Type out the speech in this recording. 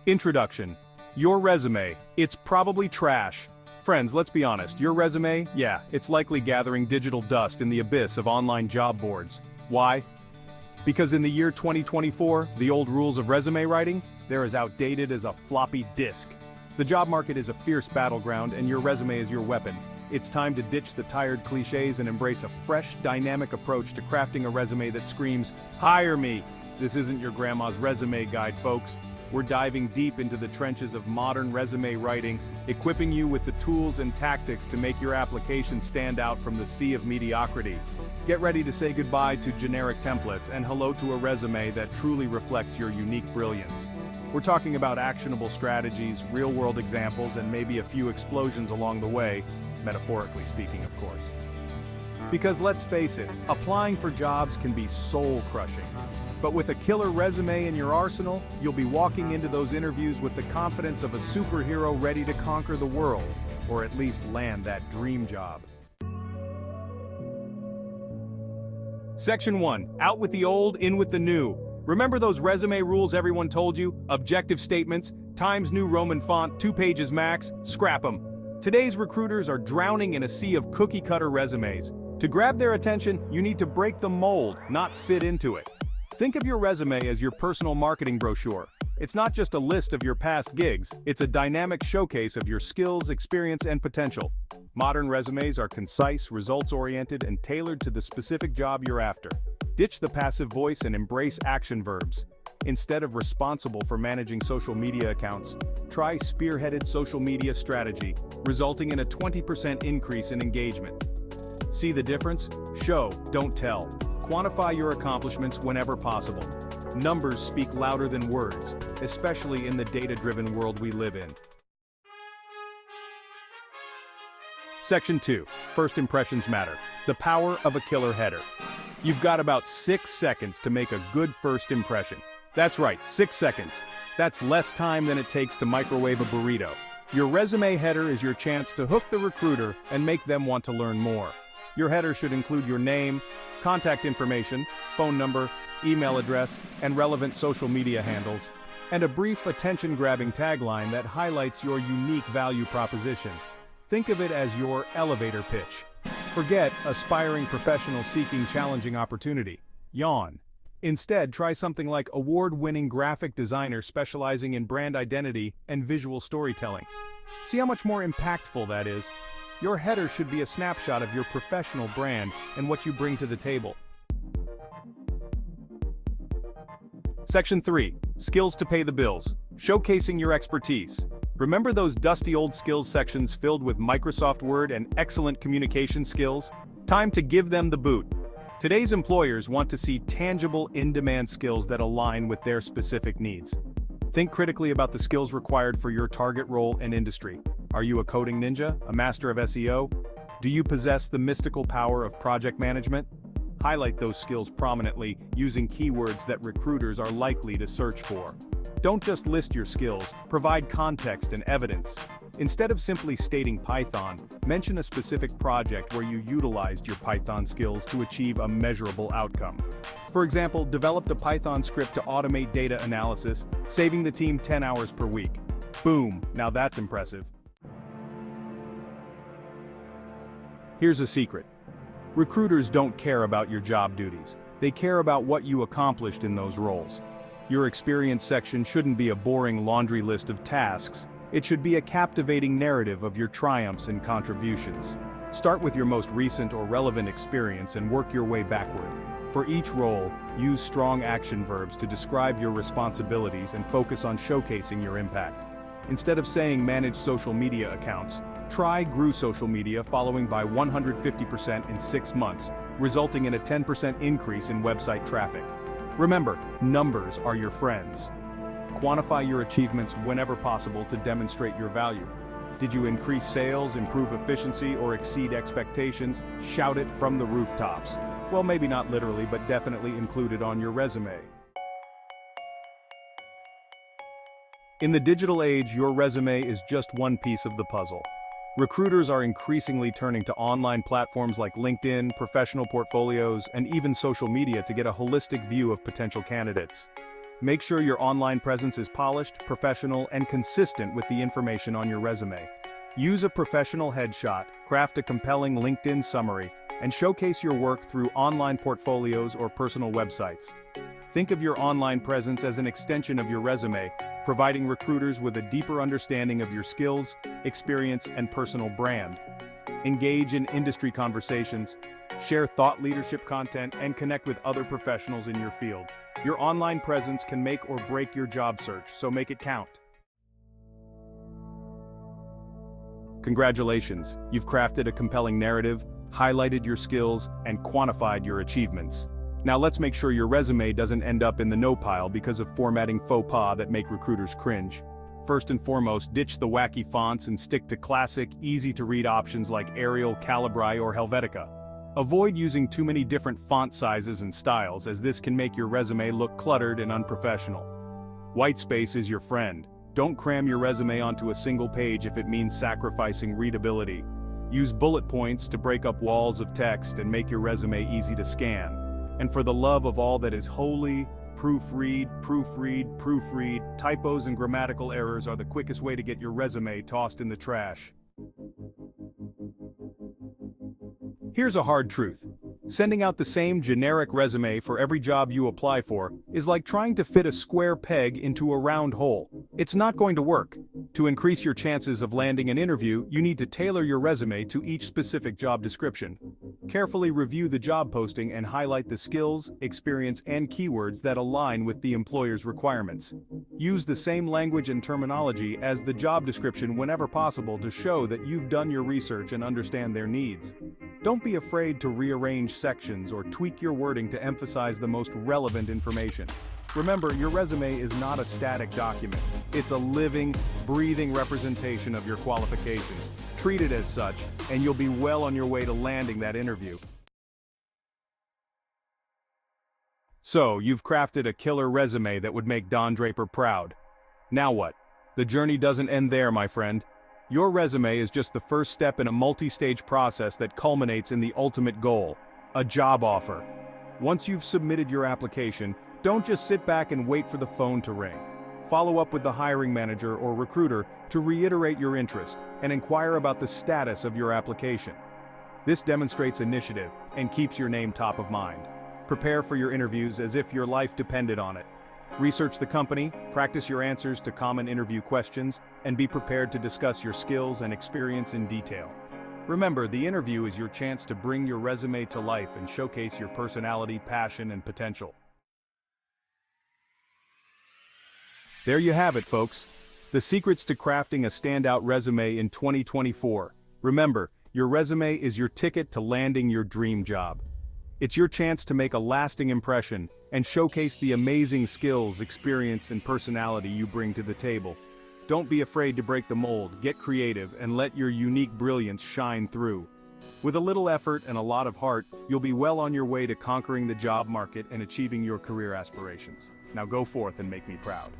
Introduction. Your resume, it's probably trash. Friends, let's be honest, your resume, yeah, it's likely gathering digital dust in the abyss of online job boards. Why? Because in the year 2024, the old rules of resume writing, they're as outdated as a floppy disk. The job market is a fierce battleground and your resume is your weapon. It's time to ditch the tired cliches and embrace a fresh, dynamic approach to crafting a resume that screams, "Hire me!" This isn't your grandma's resume guide, folks. We're diving deep into the trenches of modern resume writing, equipping you with the tools and tactics to make your application stand out from the sea of mediocrity. Get ready to say goodbye to generic templates and hello to a resume that truly reflects your unique brilliance. We're talking about actionable strategies, real-world examples, and maybe a few explosions along the way, metaphorically speaking, of course. Because let's face it, applying for jobs can be soul-crushing. But with a killer resume in your arsenal, you'll be walking into those interviews with the confidence of a superhero ready to conquer the world, or at least land that dream job. Section 1. Out with the old, in with the new. Remember those resume rules everyone told you? Objective statements, Times New Roman font, 2 pages max, scrap them. Today's recruiters are drowning in a sea of cookie-cutter resumes. To grab their attention, you need to break the mold, not fit into it. Think of your resume as your personal marketing brochure. It's not just a list of your past gigs, it's a dynamic showcase of your skills, experience, and potential. Modern resumes are concise, results-oriented, and tailored to the specific job you're after. Ditch the passive voice and embrace action verbs. Instead of responsible for managing social media accounts, try spearheaded social media strategy, resulting in a 20% increase in engagement. See the difference? Show, don't tell. Quantify your accomplishments whenever possible. Numbers speak louder than words, especially in the data-driven world we live in. Section 2. First impressions matter. The power of a killer header. You've got about 6 seconds to make a good first impression. That's right, 6 seconds. That's less time than it takes to microwave a burrito. Your resume header is your chance to hook the recruiter and make them want to learn more. Your header should include your name, contact information, phone number, email address, and relevant social media handles, and a brief attention-grabbing tagline that highlights your unique value proposition. Think of it as your elevator pitch. Forget aspiring professional seeking challenging opportunity. Yawn. Instead, try something like award-winning graphic designer specializing in brand identity and visual storytelling. See how much more impactful that is? Your header should be a snapshot of your professional brand and what you bring to the table. Section 3. Skills to pay the bills. Showcasing your expertise. Remember those dusty old skills sections filled with Microsoft Word and excellent communication skills? Time to give them the boot. Today's employers want to see tangible, in-demand skills that align with their specific needs. Think critically about the skills required for your target role and industry. Are you a coding ninja, a master of SEO? Do you possess the mystical power of project management? Highlight those skills prominently using keywords that recruiters are likely to search for. Don't just list your skills, provide context and evidence. Instead of simply stating Python, mention a specific project where you utilized your Python skills to achieve a measurable outcome. For example, developed a Python script to automate data analysis, saving the team 10 hours per week. Boom, now that's impressive. Here's a secret. Recruiters don't care about your job duties. They care about what you accomplished in those roles. Your experience section shouldn't be a boring laundry list of tasks. It should be a captivating narrative of your triumphs and contributions. Start with your most recent or relevant experience and work your way backward. For each role, use strong action verbs to describe your responsibilities and focus on showcasing your impact. Instead of saying manage social media accounts, try grew social media following by 150% in 6 months, resulting in a 10% increase in website traffic. Remember, numbers are your friends. Quantify your achievements whenever possible to demonstrate your value. Did you increase sales, improve efficiency, or exceed expectations? Shout it from the rooftops. Well, maybe not literally, but definitely include it on your resume. In the digital age, your resume is just one piece of the puzzle. Recruiters are increasingly turning to online platforms like LinkedIn, professional portfolios, and even social media to get a holistic view of potential candidates. Make sure your online presence is polished, professional, and consistent with the information on your resume. Use a professional headshot, craft a compelling LinkedIn summary, and showcase your work through online portfolios or personal websites. Think of your online presence as an extension of your resume, providing recruiters with a deeper understanding of your skills, experience, and personal brand. Engage in industry conversations, share thought leadership content, and connect with other professionals in your field. Your online presence can make or break your job search, so make it count. Congratulations, you've crafted a compelling narrative, highlighted your skills, and quantified your achievements. Now let's make sure your resume doesn't end up in the no pile because of formatting faux pas that make recruiters cringe. First and foremost, ditch the wacky fonts and stick to classic, easy-to-read options like Arial, Calibri, or Helvetica. Avoid using too many different font sizes and styles, as this can make your resume look cluttered and unprofessional. White space is your friend. Don't cram your resume onto a single page if it means sacrificing readability. Use bullet points to break up walls of text and make your resume easy to scan. And for the love of all that is holy, proofread, proofread, proofread. Typos and grammatical errors are the quickest way to get your resume tossed in the trash. Here's a hard truth. Sending out the same generic resume for every job you apply for is like trying to fit a square peg into a round hole. It's not going to work. To increase your chances of landing an interview, you need to tailor your resume to each specific job description. Carefully review the job posting and highlight the skills, experience, and keywords that align with the employer's requirements. Use the same language and terminology as the job description whenever possible to show that you've done your research and understand their needs. Don't be afraid to rearrange sections or tweak your wording to emphasize the most relevant information. Remember, your resume is not a static document. It's a living, breathing representation of your qualifications. Treat it as such, and you'll be well on your way to landing that interview. So, you've crafted a killer resume that would make Don Draper proud. Now what? The journey doesn't end there, my friend. Your resume is just the first step in a multi-stage process that culminates in the ultimate goal, a job offer. Once you've submitted your application, don't just sit back and wait for the phone to ring. Follow up with the hiring manager or recruiter to reiterate your interest and inquire about the status of your application. This demonstrates initiative and keeps your name top of mind. Prepare for your interviews as if your life depended on it. Research the company, practice your answers to common interview questions, and be prepared to discuss your skills and experience in detail. Remember, the interview is your chance to bring your resume to life and showcase your personality, passion, and potential. There you have it, folks. The secrets to crafting a standout resume in 2024. Remember, your resume is your ticket to landing your dream job. It's your chance to make a lasting impression and showcase the amazing skills, experience, and personality you bring to the table. Don't be afraid to break the mold, get creative, and let your unique brilliance shine through. With a little effort and a lot of heart, you'll be well on your way to conquering the job market and achieving your career aspirations. Now go forth and make me proud.